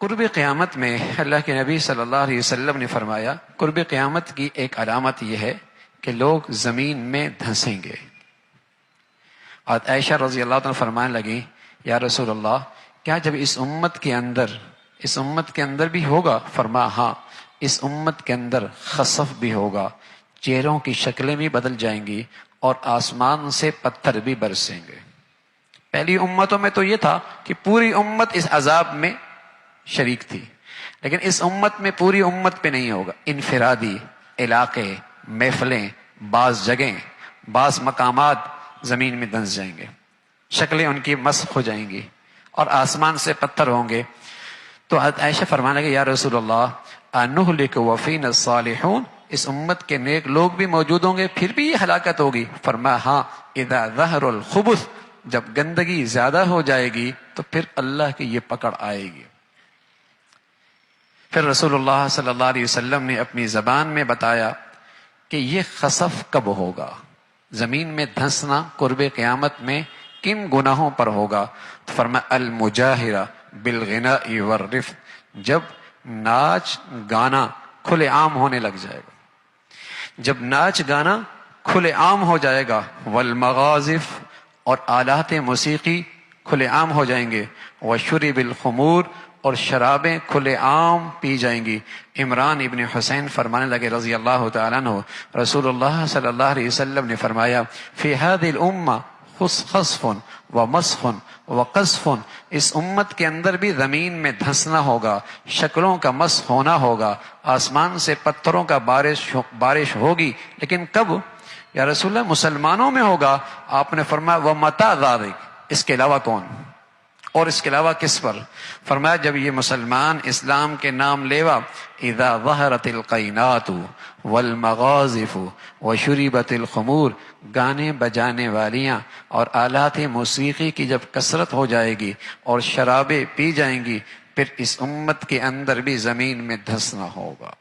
قرب قیامت میں اللہ کے نبی صلی اللہ علیہ وسلم نے فرمایا قرب قیامت کی ایک علامت یہ ہے کہ لوگ زمین میں دھنسیں گے. اور عائشہ رضی اللہ عنہ فرمانے لگی یا رسول اللہ کیا جب اس امت کے اندر بھی ہوگا؟ فرمایا ہاں، اس امت کے اندر خسف بھی ہوگا، چہروں کی شکلیں بھی بدل جائیں گی اور آسمان سے پتھر بھی برسیں گے. پہلی امتوں میں تو یہ تھا کہ پوری امت اس عذاب میں شریک تھی، لیکن اس امت میں پوری امت پہ نہیں ہوگا. انفرادی علاقے، محفلیں، بعض جگہیں، بعض مقامات زمین میں دھنس جائیں گے، شکلیں ان کی مسخ ہو جائیں گی اور آسمان سے پتھر ہوں گے. تو عائشہ فرمانے لگے یا رسول اللہ انہلک وفینا الصالحون، اس امت کے نیک لوگ بھی موجود ہوں گے پھر بھی یہ ہلاکت ہوگی؟ فرمایا ہاں، اذا ظہر الخبث، جب گندگی زیادہ ہو جائے گی تو پھر اللہ کی یہ پکڑ آئے گی. پھر رسول اللہ صلی اللہ علیہ وسلم نے اپنی زبان میں بتایا کہ یہ خسف کب ہوگا، زمین میں دھنسنا قرب قیامت میں کن گناہوں پر ہوگا؟ تو فرمایا المجاہرہ بالغناء والرفث، جب ناچ گانا کھلے عام ہونے لگ جائے گا، جب ناچ گانا کھلے عام ہو جائے گا، والمغازف، اور آلات موسیقی کھلے عام ہو جائیں گے، وشرب الخمور، اور شرابیں کھلے عام پی جائیں گی. عمران ابن حسین فرمانے لگے رضی اللہ تعالیٰ عنہ رسول اللہ صلی اللہ علیہ وسلم نے فرمایا فی هذه الامہ خسف ومسخ وقذف، اس امت کے اندر بھی زمین میں دھنسنا ہوگا، شکلوں کا مسخ ہونا ہوگا، آسمان سے پتھروں کا بارش ہوگی. لیکن کب یا رسول اللہ؟ مسلمانوں میں ہوگا. آپ نے فرمایا ومتى ذلك، اس کے علاوہ کون، اور اس کے علاوہ کس پر؟ فرمایا جب یہ مسلمان اسلام کے نام لیوا اذا ظہرت القینات والمغازف وشربت الخمور، گانے بجانے والیاں اور آلات موسیقی کی جب کثرت ہو جائے گی اور شرابیں پی جائیں گی، پھر اس امت کے اندر بھی زمین میں دھنسنا ہوگا.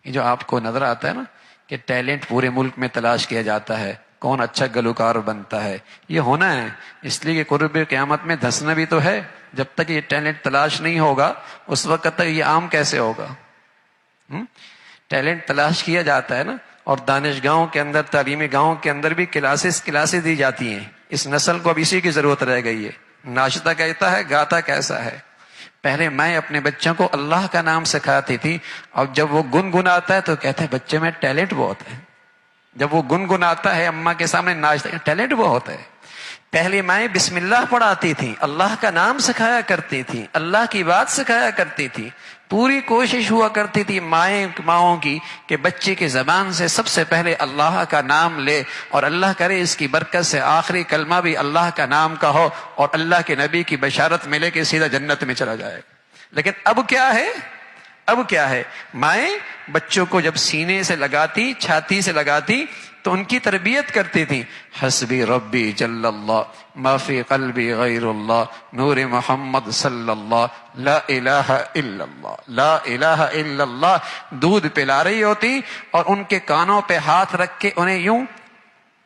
یہ جو آپ کو نظر آتا ہے نا کہ ٹیلنٹ پورے ملک میں تلاش کیا جاتا ہے، کون اچھا گلوکار بنتا ہے، یہ ہونا ہے اس لیے کہ قرب قیامت میں دھنسنا بھی تو ہے. جب تک یہ ٹیلنٹ تلاش نہیں ہوگا اس وقت تک یہ عام کیسے ہوگا؟ ٹیلنٹ تلاش کیا جاتا ہے نا، اور دانش گاہوں کے اندر، تعلیمی گاہوں کے اندر بھی کلاسز دی جاتی ہیں. اس نسل کو اب اسی کی ضرورت رہ گئی ہے. ناشتہ کہتا ہے، گاتا کیسا ہے. پہلے میں اپنے بچوں کو اللہ کا نام سکھاتی تھی، اور جب وہ گنگناتا ہے تو کہتے ہیں بچے میں ٹیلنٹ بہت ہے. جب وہ گنگناتا ہے اماں کے سامنے ناچتا ہے، ٹیلنٹ بہت ہے. پہلے مائیں بسم اللہ پڑھاتی تھی، اللہ کا نام سکھایا کرتی تھی، اللہ کی بات سکھایا کرتی تھی. پوری کوشش ہوا کرتی تھی ماؤں کی کہ بچے کی زبان سے سب سے پہلے اللہ کا نام لے، اور اللہ کرے اس کی برکت سے آخری کلمہ بھی اللہ کا نام کا ہو اور اللہ کے نبی کی بشارت ملے کہ سیدھا جنت میں چلا جائے. لیکن اب کیا ہے؟ مائیں بچوں کو جب سینے سے لگاتی، چھاتی سے لگاتی تو ان کی تربیت کرتی تھی. حسبی ربی جل اللہ ما فی قلبی غیر اللہ نور محمد صلی اللہ لا الہ الا اللہ لا الہ الا اللہ. دودھ پلا رہی ہوتی اور ان کے کانوں پہ ہاتھ رکھ کے انہیں یوں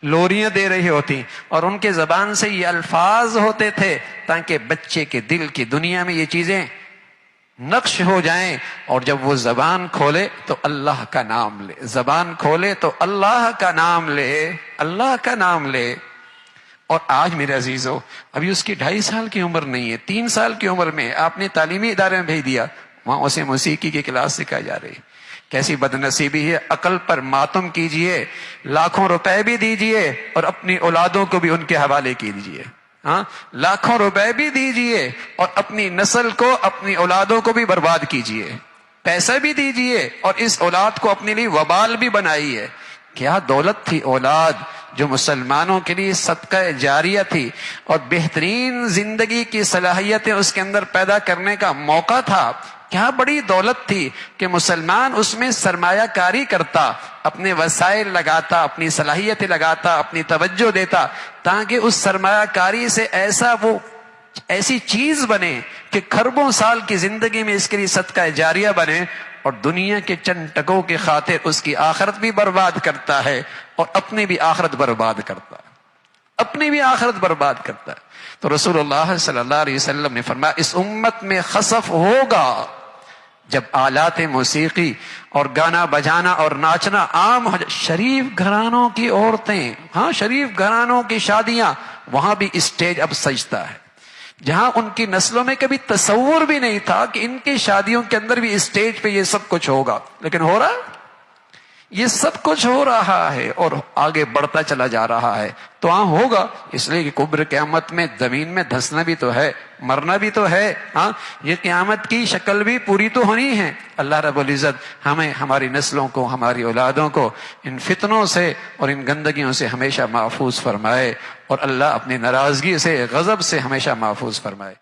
لوریاں دے رہی ہوتی، اور ان کے زبان سے یہ الفاظ ہوتے تھے تاکہ بچے کے دل کی دنیا میں یہ چیزیں نقش ہو جائیں. اور جب وہ زبان کھولے تو اللہ کا نام لے، زبان کھولے تو اللہ کا نام لے، اللہ کا نام لے. اور آج میرے عزیزو ابھی اس کی 2.5 سال کی عمر نہیں ہے، 3 سال کی عمر میں آپ نے تعلیمی ادارے میں بھیج دیا، وہاں اسے موسیقی کی کلاس سکھائی جا رہی. کیسی بدنصیبی ہے. عقل پر ماتم کیجئے، لاکھوں روپے بھی دیجئے اور اپنی اولادوں کو بھی ان کے حوالے کیجئے. لاکھوں روپے بھی دیجئے اور اپنی نسل کو، اپنی اولادوں کو بھی برباد کیجئے. پیسہ بھی دیجئے اور اس اولاد کو اپنے لیے وبال بھی بنائیے. کیا دولت تھی اولاد جو مسلمانوں کے لیے صدقہ جاریہ تھی، اور بہترین زندگی کی صلاحیتیں اس کے اندر پیدا کرنے کا موقع تھا. کیا بڑی دولت تھی کہ مسلمان اس میں سرمایہ کاری کرتا، اپنے وسائل لگاتا، اپنی صلاحیتیں لگاتا، اپنی توجہ دیتا، تاکہ اس سرمایہ کاری سے ایسی چیز بنے کہ کھربوں سال کی زندگی میں اس کے لیے صدقہ جاریہ بنے، اور دنیا کے چند ٹکوں کی خاطر اس کی آخرت بھی برباد کرتا ہے اور اپنی بھی آخرت برباد کرتا ہے، اپنی بھی آخرت برباد کرتا ہے. تو رسول اللہ صلی اللہ علیہ وسلم نے فرمایا اس امت میں خسف ہوگا جب آلات موسیقی اور گانا بجانا اور ناچنا عام ہو جائے. شریف گھرانوں کی عورتیں، ہاں شریف گھرانوں کی شادیاں، وہاں بھی اسٹیج اب سجتا ہے. جہاں ان کی نسلوں میں کبھی تصور بھی نہیں تھا کہ ان کی شادیوں کے اندر بھی اسٹیج پہ یہ سب کچھ ہوگا، لیکن ہو رہا ہے. یہ سب کچھ ہو رہا ہے اور آگے بڑھتا چلا جا رہا ہے. تو ہاں ہوگا، اس لیے کہ کبر قیامت میں زمین میں دھسنا بھی تو ہے، مرنا بھی تو ہے. ہاں یہ قیامت کی شکل بھی پوری تو ہونی ہے. اللہ رب العزت ہمیں، ہماری نسلوں کو، ہماری اولادوں کو ان فتنوں سے اور ان گندگیوں سے ہمیشہ محفوظ فرمائے، اور اللہ اپنی ناراضگی سے، غضب سے ہمیشہ محفوظ فرمائے.